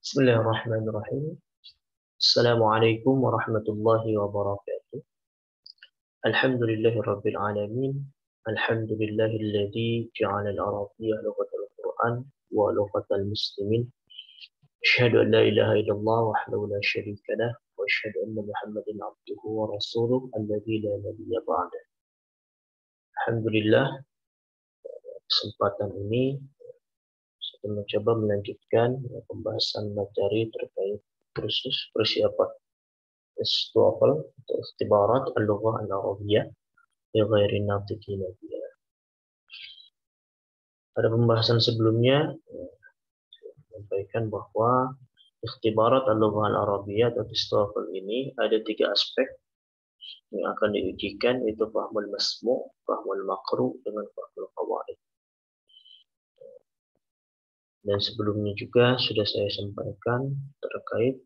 Bismillahirrahmanirrahim. Assalamualaikum warahmatullahi wabarakatuh. Alhamdulillahirabbil alamin. Alhamdulillahilladzi ja'ala al-arabiyyah lughatal Qur'an wa lughatal muslimin. Asyhadu an la ilaha illallah wahdahu la syarika lah wa asyhadu anna Muhammadan abduhu wa rasuluh alladzi la nabiyya ba'dah. Alhamdulillah, kesempatan ini saya mencoba melanjutkan pembahasan materi terkait kursus persiapan TOEFL atau Ikhtibarat Al-Lughah Al-Arabiyyah li ghairi natiqina biha. Pada pembahasan sebelumnya saya menyampaikan bahwa Ikhtibarat Al-Lughah Al-Arabiyyah atau TOEFL ini ada 3 aspek yang akan diujikan, yaitu fahmul masmu', fahmul maqru' dengan fahmul qawaid. Dan sebelumnya juga sudah saya sampaikan terkait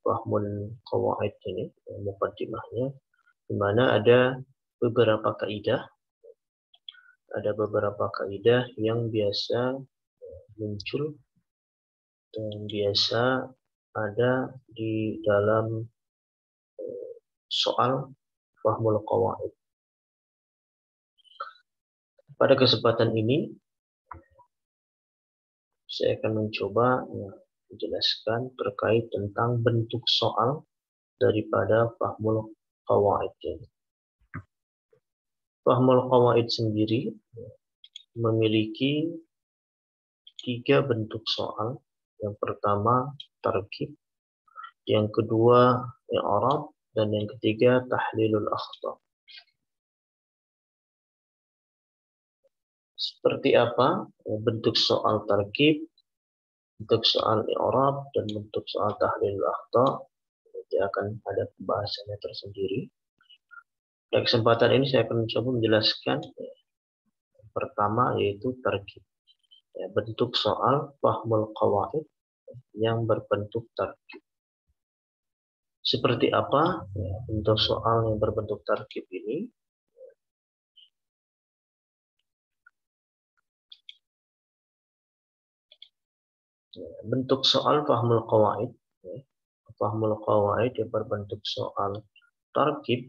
fahmul qawaid ini, muqaddimahnya, di mana ada beberapa kaidah yang biasa muncul dan biasa ada di dalam soal fahmul qawaid. Pada kesempatan ini saya akan mencoba menjelaskan terkait tentang bentuk soal daripada fahmul qawaid ini. Fahmul qawaid sendiri memiliki 3 bentuk soal. Yang pertama tarkib, yang kedua i'rab, dan yang ketiga tahlilul akhta. Seperti apa bentuk soal tarkib, bentuk soal i'rab, dan bentuk soal tahlilul akhta? Nanti akan ada pembahasannya tersendiri. Pada kesempatan ini saya akan mencoba menjelaskan yang pertama, yaitu tarkib. Bentuk soal fahmul qawaid yang berbentuk tarkib. Seperti apa bentuk soal yang berbentuk tarkib ini? Bentuk soal fahmul qawaid yang berbentuk soal tarkib,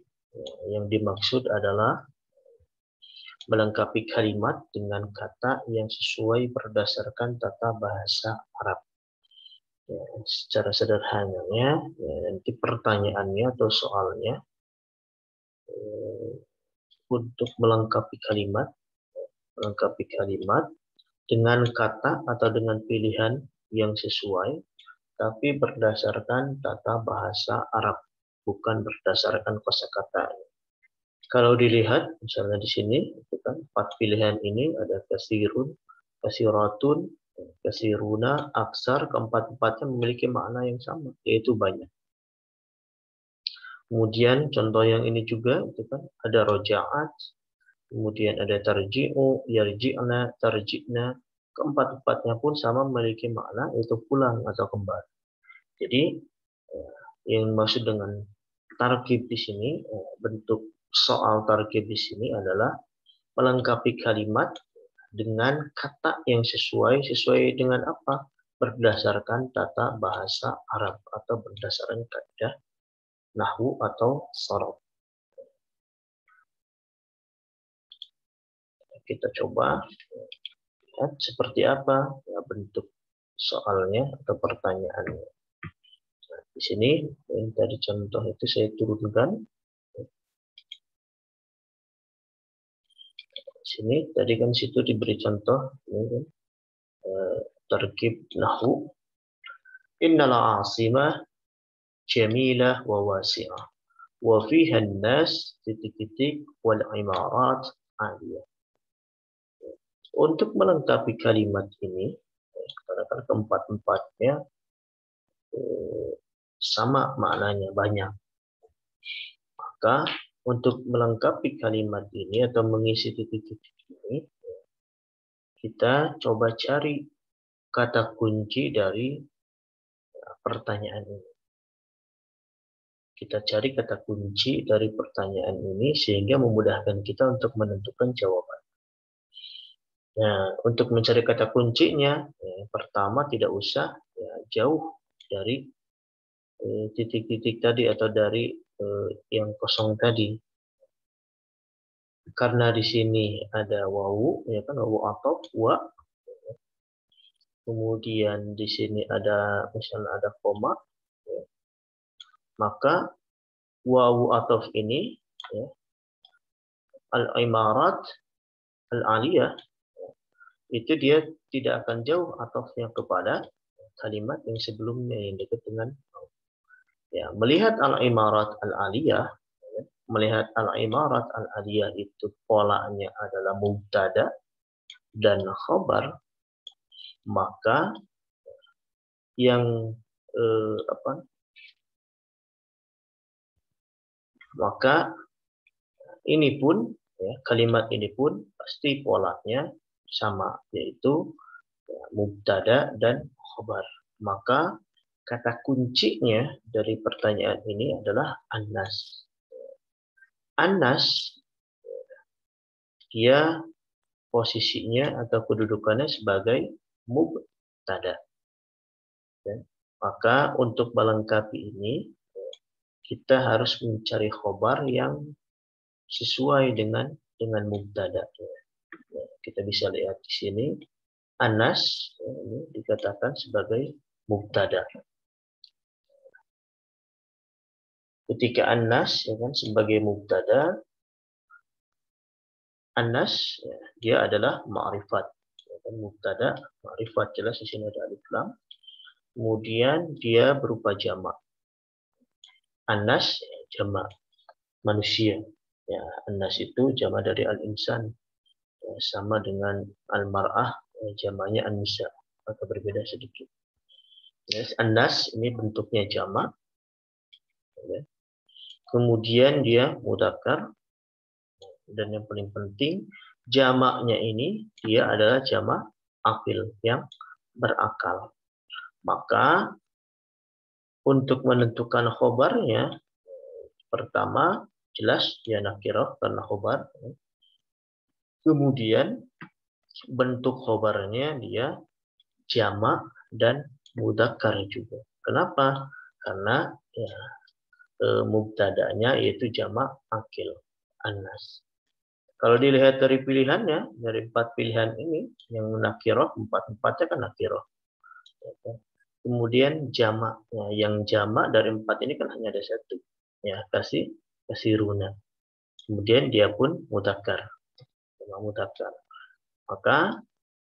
yang dimaksud adalah melengkapi kalimat dengan kata yang sesuai berdasarkan tata bahasa Arab. Secara sederhananya, nanti pertanyaannya atau soalnya untuk melengkapi kalimat dengan kata atau dengan pilihan yang sesuai, tapi berdasarkan tata bahasa Arab, bukan berdasarkan kosakata. Kalau dilihat misalnya di sini, itu kan 4 pilihan ini ada kasirun, kasiratun, kasiruna, aksar, keempat-empatnya memiliki makna yang sama, yaitu banyak. Kemudian contoh yang ini juga itu kan ada roja'at, kemudian ada tarji'u, yarji'na, tarji'na, keempat-empatnya pun sama memiliki makna, yaitu pulang atau kembali. Jadi yang dimaksud dengan tarkib di sini, bentuk soal tarkib di sini adalah melengkapi kalimat dengan kata yang sesuai dengan apa? Berdasarkan tata bahasa Arab atau berdasarkan kaidah nahwu atau sharaf. Kita coba lihat seperti apa bentuk soalnya atau pertanyaannya. Nah, di sini yang tadi contoh itu saya turunkan. Sini tadi kan situ diberi contoh ini kan, tarkib nahwu. Innal 'asimah jamilah wa wasi'ah wa fiha an-nas titik-titik wal imarat 'aliyah. Untuk melengkapi kalimat ini, karena kan keempat-empatnya sama maknanya, banyak. Maka untuk melengkapi kalimat ini atau mengisi titik-titik ini, kita coba cari kata kunci dari pertanyaan ini. Kita cari kata kunci dari pertanyaan ini sehingga memudahkan kita untuk menentukan jawaban. Nah, untuk mencari kata kuncinya, pertama tidak usah jauh dari titik-titik tadi atau dari yang kosong tadi. Karena di sini ada wawu, ya kan, wawu atau wa. Kemudian di sini ada misalnya ada koma, ya, maka wawu atof ini, ya, al-imarat al-aliyah, itu dia tidak akan jauh atofnya kepada kalimat yang sebelumnya yang dekat dengan ya. Melihat al-imarat al-aliyah, ya, melihat al-imarat al-aliyah itu polanya adalah mubtada dan khabar, maka yang maka ini pun, ya, kalimat ini pun pasti polanya sama, yaitu ya, mubtada dan khabar. Maka kata kuncinya dari pertanyaan ini adalah annas. Annas, dia posisinya atau kedudukannya sebagai mubtada. Ya. Maka untuk melengkapi ini, kita harus mencari khobar yang sesuai dengan mubtada. Ya, kita bisa lihat di sini Anas, ya, ini dikatakan sebagai mubtada. Ketika Anas, ya kan, sebagai mubtada, Anas, ya, dia adalah ma'rifat. Ya kan, mubtada, ma'rifat, jelas di sini ada alif lam. Kemudian dia berupa jamak. Anas, ya, jamak manusia. Ya, Anas itu jamak dari al-insan. Ya, sama dengan al-mar'ah, ya, jamaknya an-nisa. Maka berbeda sedikit. Ya, Anas ini bentuknya jamak. Ya. Kemudian dia mudzakkar. Dan yang paling penting, jamaknya ini dia adalah jamak akil, yang berakal. Maka untuk menentukan khobarnya, pertama jelas dia nakirah karena khobar. Kemudian bentuk khobarnya dia jamak dan mudzakkar juga. Kenapa? Karena ya, mubtadanya yaitu jamak akil, anas. Kalau dilihat dari pilihannya, dari 4 pilihan ini, yang nakirah, 4-4-nya kan nakirah. Kemudian jamaknya, yang jamak dari 4 ini kan hanya ada 1. Ya, kasiruna. Kemudian dia pun mudzakkar. Mudzakkar. Maka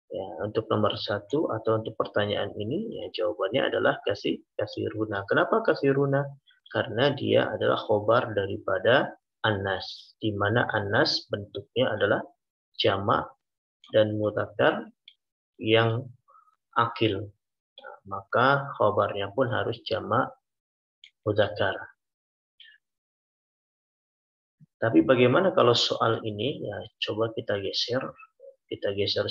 ya, untuk nomor 1 atau untuk pertanyaan ini, ya, jawabannya adalah kasiruna. Kenapa kasiruna? Karena dia adalah khobar daripada Anas, di mana Anas bentuknya adalah jamak dan mudzakkar yang akil. Nah, maka khobarnya pun harus jamak mudzakkar. Tapi bagaimana kalau soal ini? Ya, coba kita geser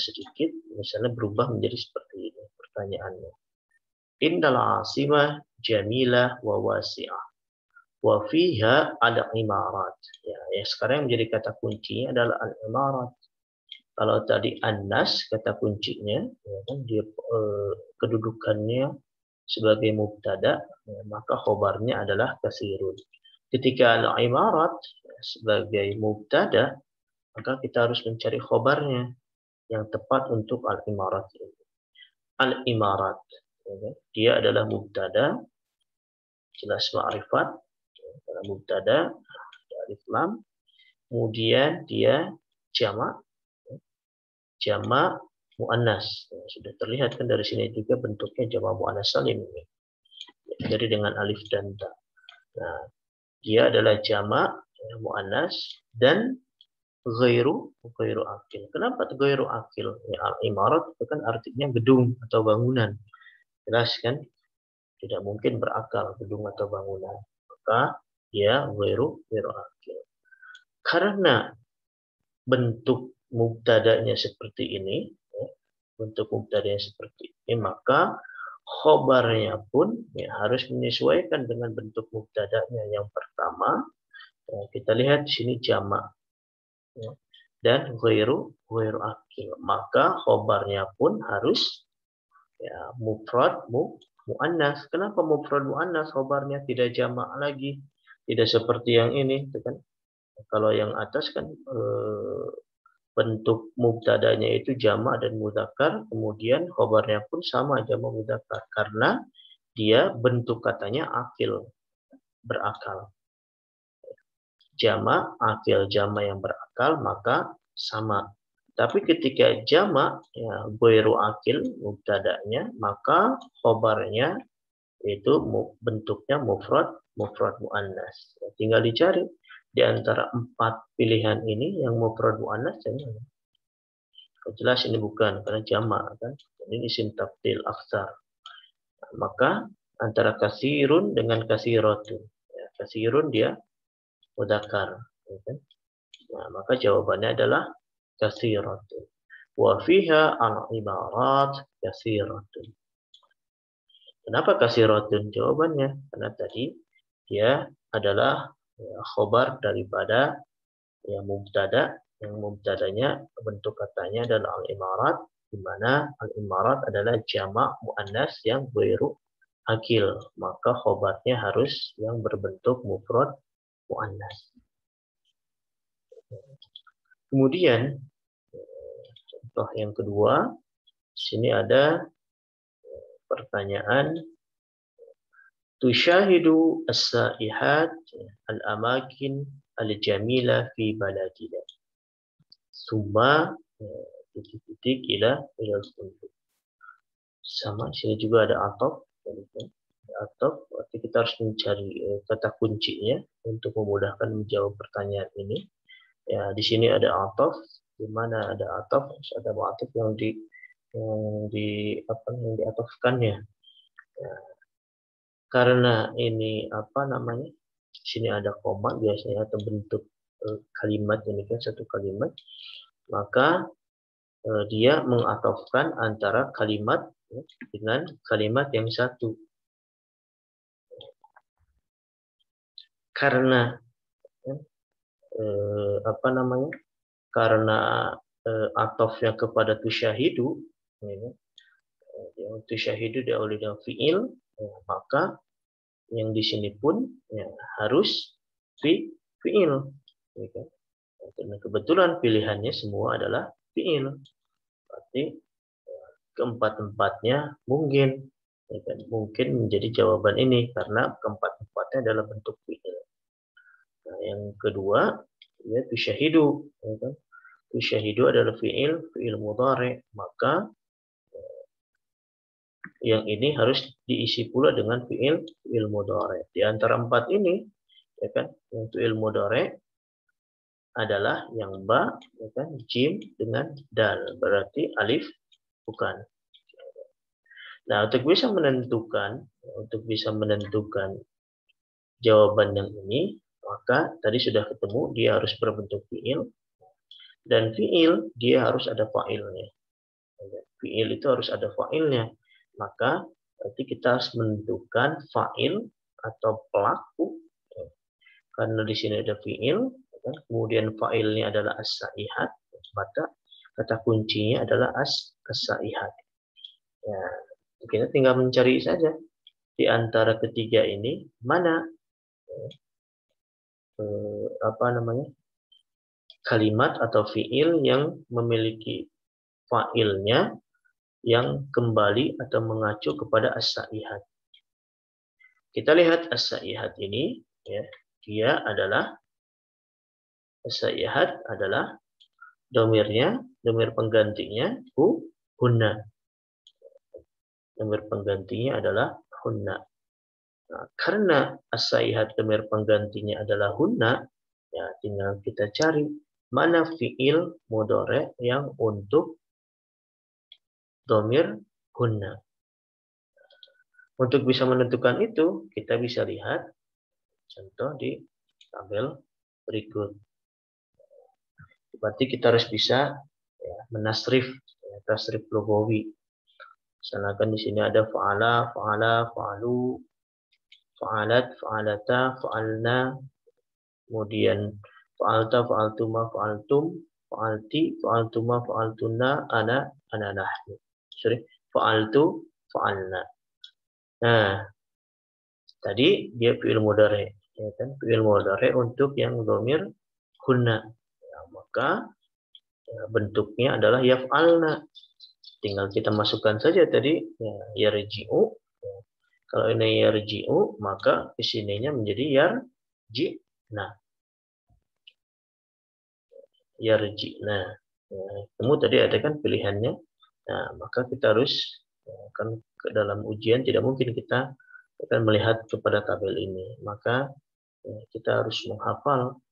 sedikit, misalnya berubah menjadi seperti ini pertanyaannya. Indal asimah jamilah wa wasi'ah. Wa fiha al-imarat. Ya, sekarang yang menjadi kata kuncinya adalah al-imarat. Kalau tadi Anas kata kuncinya, ya kan, dia kedudukannya sebagai mubtada, ya, maka khobarnya adalah kasirun. Ketika al-imarat ya, sebagai mubtada, maka kita harus mencari khobarnya yang tepat untuk al-imarat ini. Al-imarat, ya, dia adalah mubtada, jelas ma'rifat, ya, mubtada, alif lam, kemudian dia jamak muannas. Ya, sudah terlihat kan dari sini juga bentuknya jamak muannas salim ini. Jadi dengan alif dan ta. Nah, dia adalah jamak muannas dan ghairu akil. Kenapa ghairu akil? Ya, al-imarat itu kan artinya gedung atau bangunan. Jelas kan? Tidak mungkin berakal gedung atau bangunan. Maka dia ghairu akil. Karena bentuk mubtadanya seperti ini, ya, bentuk mubtadanya seperti ini, maka khobarnya pun ya, harus menyesuaikan dengan bentuk mubtadanya. Yang pertama, ya, kita lihat di sini jamak, ya, dan ghairu akil, maka khobarnya pun harus ya, mufrad muannas. Kenapa mufrad muannas? Khobarnya tidak jamak lagi. Tidak seperti yang ini, gitu kan. Kalau yang atas kan bentuk mubtadanya itu jamak dan mudzakkar, kemudian khobarnya pun sama jamak mudzakkar karena dia bentuk katanya akil, berakal. Jamak, akil, jamak yang berakal maka sama. Tapi ketika jamak ya ghairu akil mubtadanya, maka khobarnya itu bentuknya mufrad muannas. Tinggal dicari di antara 4 pilihan ini yang mufrad muannas yang mana? Jelas ini bukan karena jamak kan. Ini isim tafdil aksar. Nah, maka antara kasirun dengan kasiratun. Ya, kasirun dia mudzakkar, ya kan? Nah, maka jawabannya adalah kasiratun. Wa fiha al-ibarat kasiratun. Kenapa kasiratun? Jawabannya karena tadi dia adalah ya, khobar daripada ya mubtada, yang mubtadanya bentuk katanya adalah al-imarat, di mana al-imarat adalah jamak muannas yang ghairu akil, maka khobarnya harus yang berbentuk mufrad muannas. Kemudian contoh yang kedua, di sini ada pertanyaan tusyahidu as-saihat al-amakin al-jamila fi baladina. Summa titik-titik ila kuntu. Sama sini juga ada atop. Atop berarti kita harus mencari kata kuncinya untuk memudahkan menjawab pertanyaan ini. Ya, di sini ada atop, di mana ada atop, ada atop yang diatofkannya. Ya, karena ini apa namanya? Di sini ada koma biasanya atau bentuk kalimat ini kan satu kalimat, maka dia mengatofkan antara kalimat dengan kalimat yang satu. Karena apa namanya? Karena atofnya kepada tusyahidu, yang tusyahidu diawali dengan fiil, maka yang di sini pun ya, harus fiil. Karena kebetulan pilihannya semua adalah fiil. Berarti keempat-empatnya mungkin ya kan? Mungkin menjadi jawaban ini karena keempat-empatnya adalah bentuk fiil. Nah, yang kedua ya tusyahidu, ya kan? Tusyahidu adalah fiil mudhari, maka yang ini harus diisi pula dengan fiil mudhari. Di antara 4 ini ya kan, yang fiil mudhari adalah yang ba, ya kan, jim dengan dal, berarti alif bukan. Nah, untuk bisa menentukan jawaban yang ini, maka tadi sudah ketemu dia harus berbentuk fiil, dan fiil dia harus ada fa'ilnya. Fiil itu harus ada fa'ilnya. Maka berarti kita harus menentukan fa'il atau pelaku. Karena di sini ada fiil, kemudian fa'ilnya adalah as-saihat, maka kata kuncinya adalah as-saihat. Ya, kita tinggal mencari saja di antara ketiga ini mana apa namanya kalimat atau fiil yang memiliki fa'ilnya yang kembali atau mengacu kepada as-saihat. Kita lihat as-saihat ini, ya, dia adalah as-saihat adalah domirnya, domir penggantinya hunna. Domir penggantinya adalah hunna. Nah, karena as-saihat domir penggantinya adalah hunna, ya tinggal kita cari mana fiil mudhari yang untuk domir hunna. Untuk bisa menentukan itu, kita bisa lihat contoh di tabel berikut. Berarti kita harus bisa ya, menasrif, ya, tasrif lugawi. Misalkan di sini ada fa'ala, fa'alu, fa'alat, fa'alata, fa'alna, kemudian fa'alta, fa'altuma, fa'altum, fa'alti, fa'altuma, fa'altunna, ana nahnu. Sorry, fa'altu, fa'alna. Nah, tadi dia fi'il mudhari, ya kan? Fi'il mudhari untuk yang dhamir hunna. Ya, maka ya, bentuknya adalah yaf'alna. Tinggal kita masukkan saja tadi ya, yarji'u. Ya. Kalau ini yarji'u, maka kesininya menjadi yarji'na. Yarji'na. Ya, kamu tadi ada kan pilihannya. Nah, maka kita harus kan ke dalam ujian tidak mungkin kita akan melihat kepada tabel ini. Maka kita harus menghafal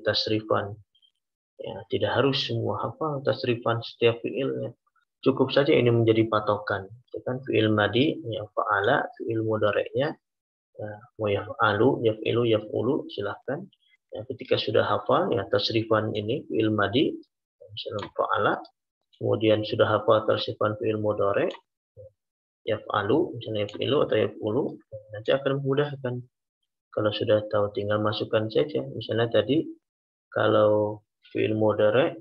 tasrifan. Ya, tidak harus semua hafal tasrifan setiap fiilnya. Cukup saja ini menjadi patokan. Itu kan fiil madi, ya fa'ala, fiil mudhari'nya, ya, mau yaf'alu, yaf'ilu, yaf'ulu, silahkan. Ya, ketika sudah hafal, ya tasrifan ini fiil madi, misalnya fa'ala, kemudian sudah hafal tasrifan fiil mudhari', yaf'alu, misalnya yaf'ilu atau yaf'ulu, nanti akan memudahkan. Kalau sudah tahu tinggal masukkan saja. Misalnya tadi kalau fi'il mudhari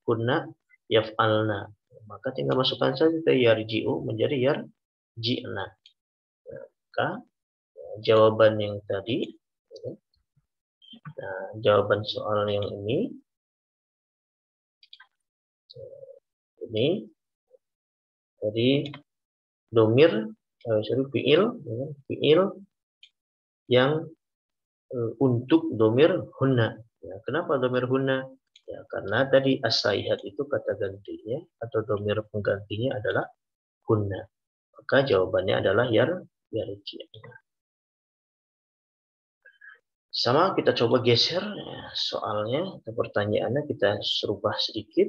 kunna yaf'alna, maka tinggal masukkan saja yarji'u menjadi yarji'na. Maka jawaban yang tadi, nah, jawaban soal yang ini jadi domir fi'il yang untuk domir hunna. Ya, kenapa domir hunna? Ya, karena tadi as-saihat itu kata gantinya atau domir penggantinya adalah hunna. Maka jawabannya adalah yarji'na. Sama kita coba geser ya, soalnya atau pertanyaannya kita serubah sedikit.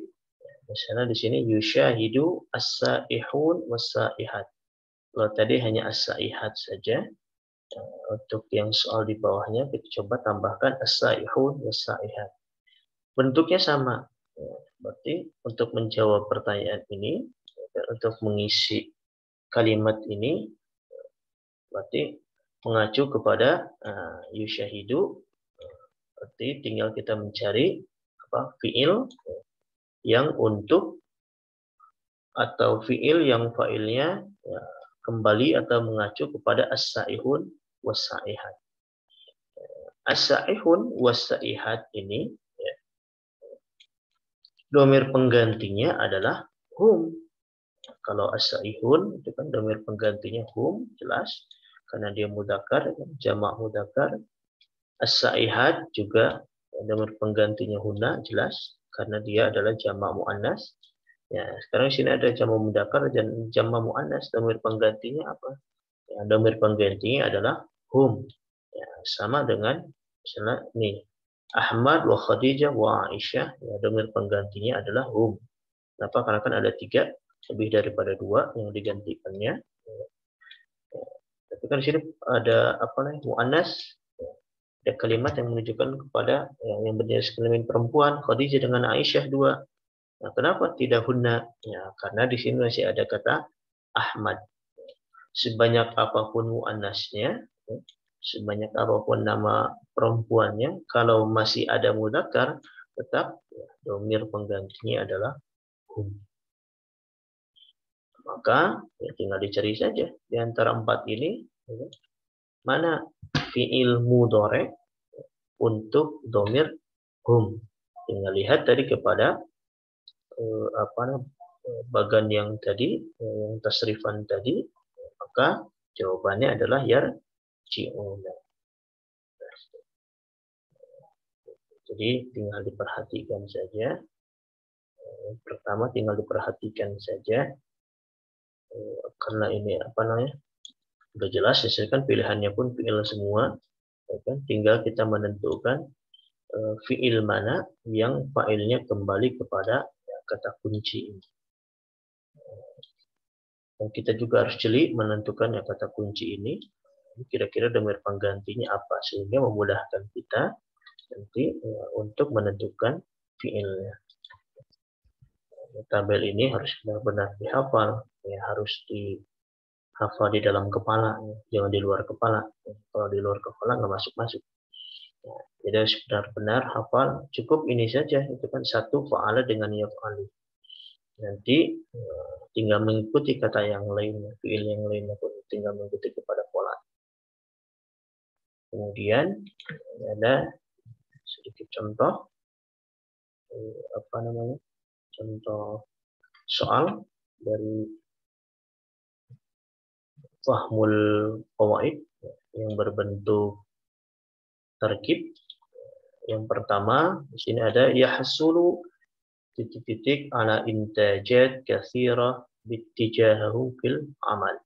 Misalnya di sini yushahidu as-saihun was-saihat. Kalau tadi hanya as-saihat saja, untuk yang soal di bawahnya kita coba tambahkan as-saihun was-saihat. Bentuknya sama. Berarti untuk menjawab pertanyaan ini, untuk mengisi kalimat ini, berarti mengacu kepada yushahidu. Berarti tinggal kita mencari fiil yang untuk atau fiil yang failnya ya, kembali atau mengacu kepada as-saihun was-saihat. As-saihun was-saihat ini ya, domir penggantinya adalah hum. Kalau as-saihun itu kan domir penggantinya hum, jelas karena dia mudzakkar, jamak mudzakkar. As-saihat juga domir penggantinya hunna, jelas karena dia adalah jamak muannas. Ya, sekarang di sini ada jamak mudzakkar dan jamak muannas. Domir penggantinya apa? Ya, domir penggantinya adalah hum. Ya, sama dengan misalnya nih Ahmad wa Khadijah wa Aisyah. Ya, domir penggantinya adalah hum. Kenapa? Karena kan ada 3 lebih daripada 2 yang digantikannya. Ya, tapi kan di sini ada apa nih muannas. Ya, ada kalimat yang menunjukkan kepada yang berjenis kelamin perempuan Khadijah dengan Aisyah 2. Nah, kenapa tidak hunna? Ya, karena di sini masih ada kata Ahmad. Sebanyak apapun muannasnya, sebanyak apapun nama perempuannya, kalau masih ada mudzakkar, tetap ya, domir penggantinya adalah hum. Maka ya, tinggal dicari saja di antara 4 ini, ya, mana fiil mudhari untuk domir hum. Tinggal lihat tadi kepada bagan yang tadi, yang tasrifan tadi, maka jawabannya adalah yarji'una. Jadi tinggal diperhatikan saja. Pertama tinggal diperhatikan saja karena ini apa namanya? Sudah jelas kan pilihannya pun fiil semua, ya kan? Tinggal kita menentukan fiil mana yang failnya kembali kepada ya, kata kunci ini. Dan kita juga harus jeli menentukan ya kata kunci ini. Kira-kira domir penggantinya apa sehingga memudahkan kita nanti untuk menentukan fiilnya. Tabel ini harus benar-benar dihafal, ya harus dihafal di dalam kepala, jangan di luar kepala. Kalau di luar kepala nggak masuk-masuk. Ya, jadi harus benar-benar hafal. Cukup ini saja, itu kan satu fa'ala dengan yaf'alu. Nanti tinggal mengikuti kata yang lainnya, fiil yang lainnya pun tinggal mengikuti kepada pola. Kemudian ada sedikit contoh contoh soal dari Fahmul Qawaid yang berbentuk tarkib. Yang pertama di sini ada yahsulu titik-titik ala intajat katsirah bittijahahu fil amal.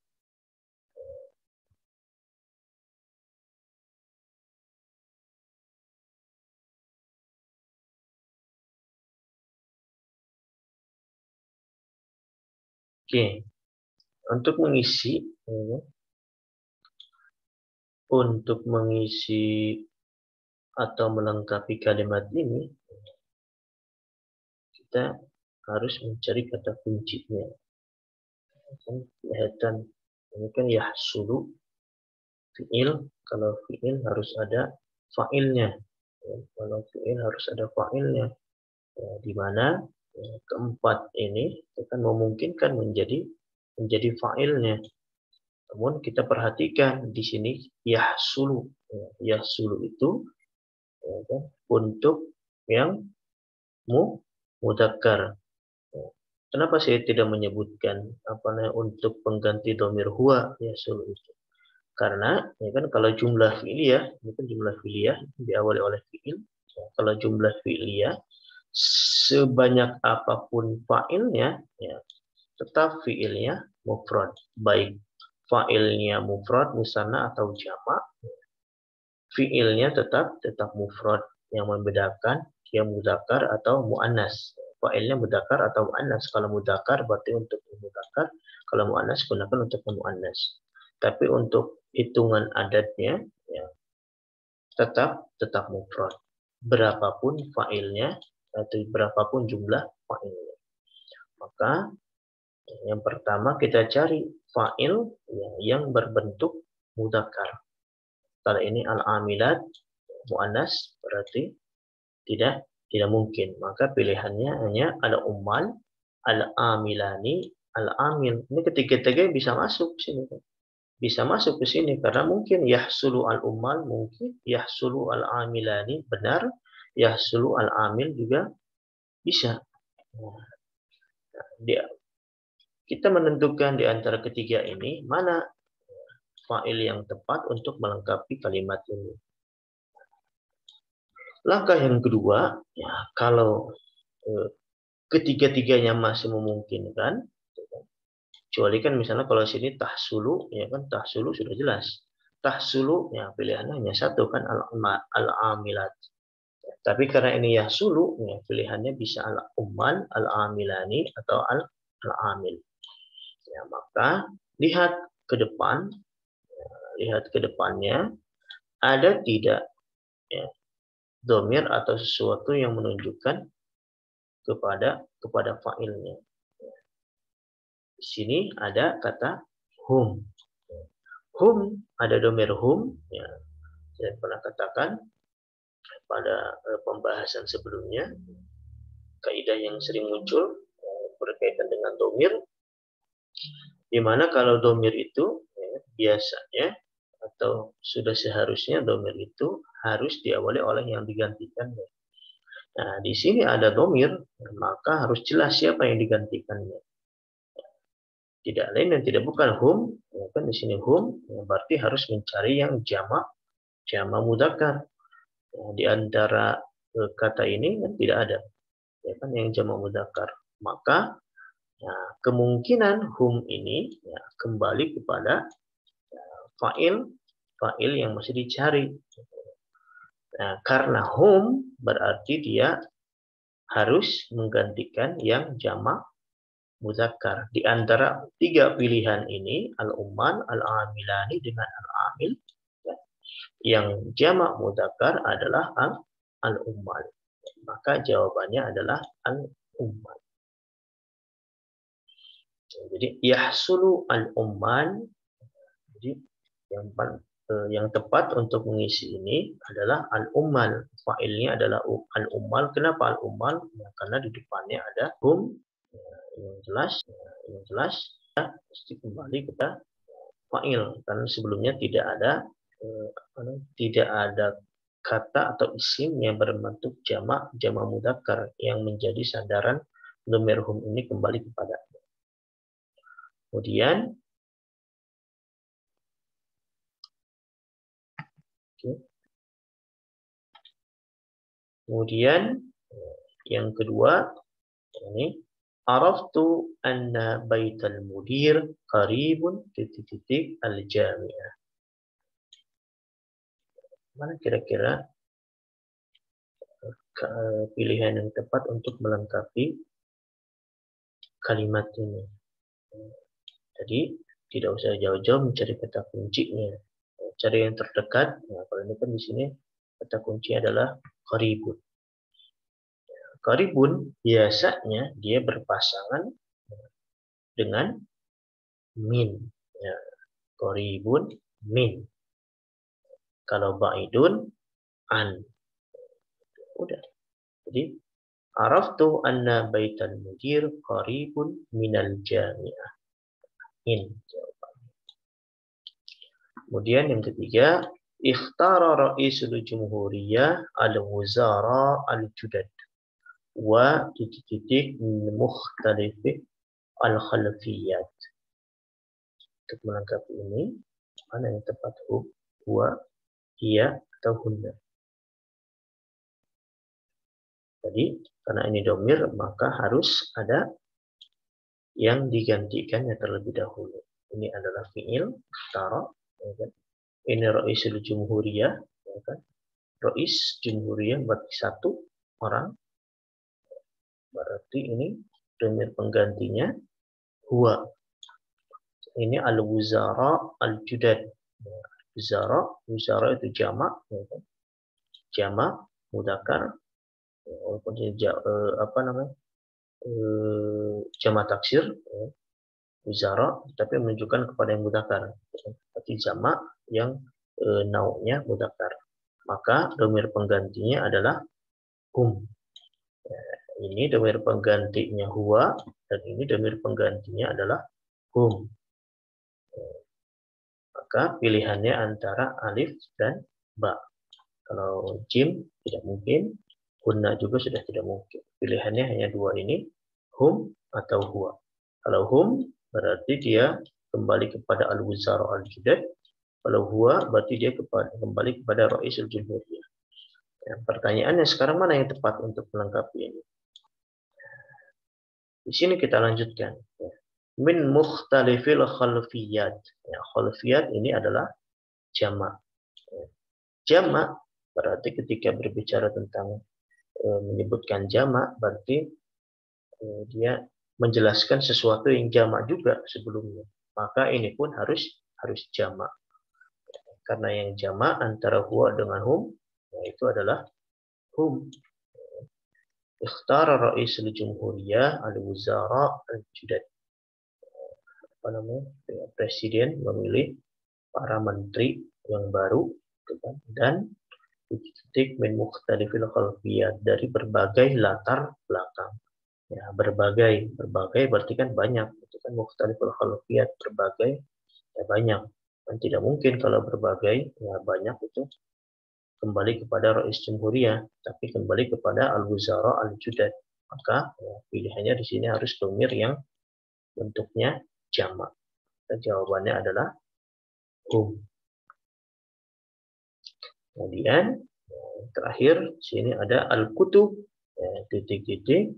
Oke, untuk mengisi atau melengkapi kalimat ini, kita harus mencari kata kuncinya. Kelihatan ini kan yahsulu fi'il, kalau fi'il harus ada fa'ilnya. Kalau fi'il harus ada fa'ilnya. Di mana keempat ini akan memungkinkan menjadi fa'ilnya. Namun kita perhatikan di sini yahsulu. Yahsulu itu untuk yang mudzakkar. Kenapa saya tidak menyebutkan untuk pengganti dhamir huwa yahsulu itu? Karena ya kan kalau jumlah fi'liyah, ini kan jumlah fi'liyah diawali oleh fi'il. Kalau jumlah fi'liyah sebanyak apapun fa'ilnya, ya, tetap fi'ilnya mufrad. Baik fa'ilnya mufrad, musanna atau jamak, fi'ilnya tetap mufrad. Yang membedakan dia mudzakkar atau muannas. Fa'ilnya mudzakkar atau muannas. Kalau mudzakkar berarti untuk mudzakkar, kalau muannas gunakan untuk muannas. Tapi untuk hitungan adatnya ya, tetap mufrad. Berapapun fa'ilnya atau berapapun jumlah fa'ilnya. Maka yang pertama kita cari fa'il ya, yang berbentuk mudzakkar. Kalau ini al-amilat muannas berarti tidak mungkin. Maka pilihannya hanya al-ummal, al-amilani, al-amil. Ini ketiga-tiga bisa masuk ke sini. Bisa masuk ke sini karena mungkin yahsulu al-ummal, mungkin yahsulu al-amilani, benar, yahsulu al-amil juga bisa. Kita menentukan di antara ketiga ini mana fa'il yang tepat untuk melengkapi kalimat ini. Langkah yang kedua, ya, kalau ketiga-tiganya masih memungkinkan, kecuali kan misalnya kalau sini tahsulu, ya kan tahsulu sudah jelas. Tahsulu, ya pilihannya hanya satu kan al-amilat. Tapi karena ini yahsulu, ya pilihannya bisa al-ummal, al-amilani atau al-amil. Ya, maka lihat ke depan, lihat ke depannya ada tidak ya, dhamir atau sesuatu yang menunjukkan kepada fa'ilnya. Di sini ada kata hum. Hum, ada dhamir hum. Ya, saya pernah katakan pada pembahasan sebelumnya, kaidah yang sering muncul berkaitan dengan dhamir, di mana kalau dhamir itu ya, biasanya atau sudah seharusnya dhamir itu harus diawali oleh yang digantikan. Nah, di sini ada dhamir, maka harus jelas siapa yang digantikannya. Tidak lain dan tidak bukan hum, ya kan di sini hum, ya berarti harus mencari yang jamak mudzakkar. Ya, di antara kata ini kan tidak ada, ya kan yang jamak mudzakkar. Maka ya, kemungkinan hum ini ya, kembali kepada ya, fa'il yang masih dicari. Nah, karena hum berarti dia harus menggantikan yang jamak mudzakkar. Di antara tiga pilihan ini, al-ummal, al-amilani dengan al-amil, ya, yang jamak mudzakkar adalah al-ummal. Maka jawabannya adalah al-ummal. Jadi yahsulu al-ummal. Jadi yang tepat untuk mengisi ini adalah al-ummal. Fa'ilnya adalah al-ummal. Kenapa al-ummal? Ya, karena di depannya ada hum. Yang jelas, ya, mesti kembali kepada fa'il, karena sebelumnya tidak ada kata atau isim yang berbentuk jamak mudzakkar yang menjadi sandaran dhamir hum ini kembali kepada. Kemudian yang kedua ini araftu anna baital mudir qaribun titik al-jami'ah. Mana kira-kira pilihan yang tepat untuk melengkapi kalimat ini? Jadi tidak usah jauh-jauh mencari kata kuncinya, cari yang terdekat. Nah, kalau ini kan di sini kata kunci adalah qaribun. Qaribun biasanya dia berpasangan dengan min. Ya, qaribun min. Kalau ba'idun an. Udah. Jadi araftu anna baital mudir qaribun minal jami'ah. In. Kemudian yang ketiga, ikhtara ra'isul jumhuriyah al-wuzara al-judad wa titik mukhtalifi al-khalfiyat. Untuk melengkapi ini, mana yang tepat? Huwa, hiya, atau hunna. Jadi, karena ini dhamir, maka harus ada yang digantikannya terlebih dahulu. Ini adalah fi'il, ikhtara. Ini ra'isul jumhuriyah. Ra'is jumhuriyah berarti satu orang. Berarti ini dhamir penggantinya huwa. Ini al-wuzara al-judad. Wuzara itu jamak, jamak mudzakkar, walaupun jamak taksir, wuzara, tapi menunjukkan kepada yang mudzakkar. Berarti jamak yang nau'nya mudzakkar. Maka dhamir penggantinya adalah hum. Ini dhamir penggantinya huwa, dan ini dhamir penggantinya adalah hum. Maka pilihannya antara alif dan ba. Kalau jim tidak mungkin, hunna juga sudah tidak mungkin. Pilihannya hanya dua ini, hum atau huwa. Kalau hum berarti dia kembali kepada al-wuzara al-judad. Kalau huwa berarti dia kembali kepada ra'isul jumhuriyah. Ya, pertanyaannya sekarang mana yang tepat untuk melengkapi ini? Di sini kita lanjutkan. Min mukhtalifil khalfiyat. Ya, khalfiyat ini adalah jamak. Jamak berarti ketika berbicara tentang menyebutkan jamak berarti dia menjelaskan sesuatu yang jamak juga sebelumnya. Maka ini pun harus jamak. Karena yang jamak antara huwa dengan hum, yaitu adalah hum. Ikhtara ra'isul jumhuriyah al-wuzara al-judad. Presiden memilih para menteri yang baru, dan titik min mukhtalifil khalfiyat, dari berbagai latar belakang. Ya, berbagai berarti kan banyak. Itu kan mukhtalifil khalfiyat, berbagai, ya banyak. Dan tidak mungkin kalau berbagai, ya banyak itu kembali kepada Rais Jumhuriyah, tapi kembali kepada al-wuzara al-judad. Maka ya, pilihannya di sini harus dhamir yang bentuknya jamak. Dan jawabannya adalah hum. Kemudian terakhir sini ada al-kutub, titik-titik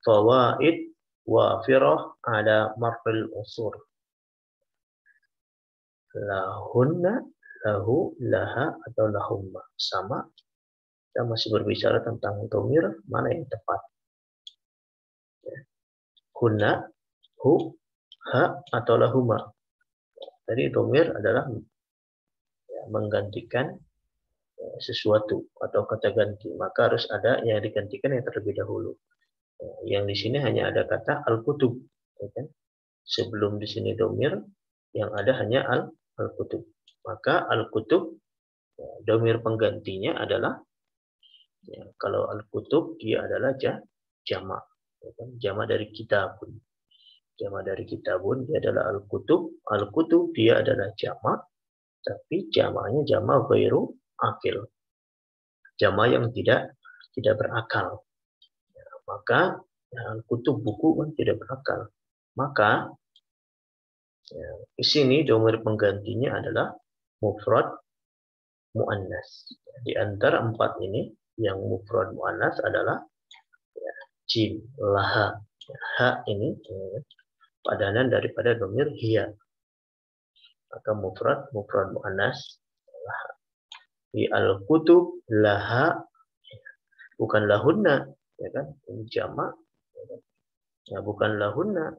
fawaid wafirah ala marfil usur. Lahunna, lahu, laha, atau lahumma. Sama. Kita masih berbicara tentang dhamir, mana yang tepat. Hunna, hu, ha, atau lahuma. Jadi dhamir adalah menggantikan sesuatu atau kata ganti. Maka harus ada yang digantikan yang terlebih dahulu. Yang di sini hanya ada kata al-kutub. Sebelum di sini dhamir, yang ada hanya al-kutub. Maka al-kutub, dhamir penggantinya adalah, kalau al-kutub dia adalah jamak. Jamak dari kitabun. Jamak dari kitabun dia adalah al-kutub. Al-kutub dia adalah jamak, tapi jamaknya jamak ghairu akil. Jamak yang tidak berakal. Maka al-kutub buku kan tidak berakal. Maka di sini domir penggantinya adalah mufrad muannas. Di antara empat ini yang mufrad muannas adalah jim, laha. Ha ini padanan daripada domir hiya. Maka mufrad muannas laha. Di al-kutub laha bukan lahunna, ya kan? Ini jamak, ya bukan lahunna.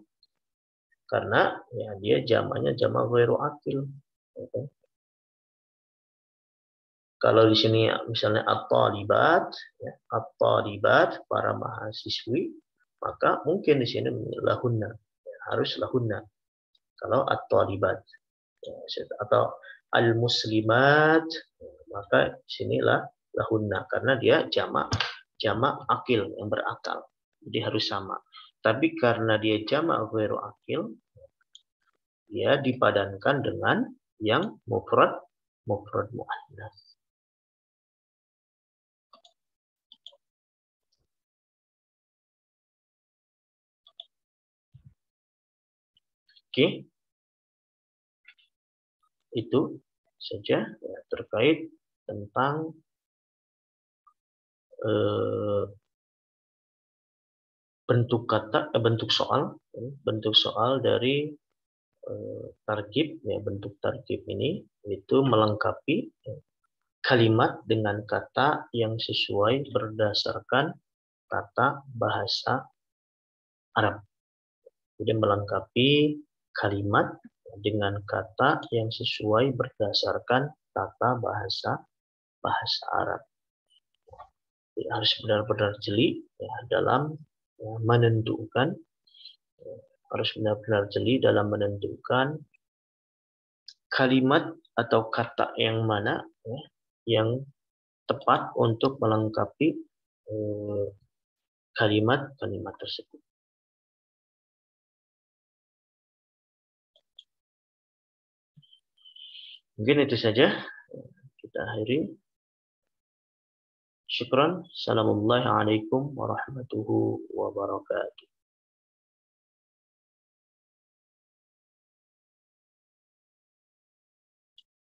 Karena ya dia jamaknya jamak ghairu akil, ya kan? Kalau di sini misalnya at-talibat, ya, at-talibat para mahasiswi, maka mungkin di sini lahunna, ya, harus lahunna. Kalau at-talibat, ya, atau al-muslimat, maka sinilah lahunna karena dia jamak akil yang berakal, jadi harus sama. Tapi karena dia jamak ghairu akil, dia dipadankan dengan yang mufrad muannas. Oke, itu saja ya, terkait tentang bentuk kata, bentuk soal dari tarkib, ya bentuk tarkib ini itu melengkapi kalimat dengan kata yang sesuai berdasarkan tata bahasa Arab. Jadi melengkapi kalimat dengan kata yang sesuai berdasarkan tata bahasa Arab. Jadi harus benar-benar jeli ya, dalam menentukan, harus benar-benar jeli dalam menentukan kalimat atau kata yang mana ya, yang tepat untuk melengkapi kalimat-kalimat tersebut. Mungkin itu saja kita akhiri. Syukran. Assalamualaikum warahmatullahi wabarakatuh.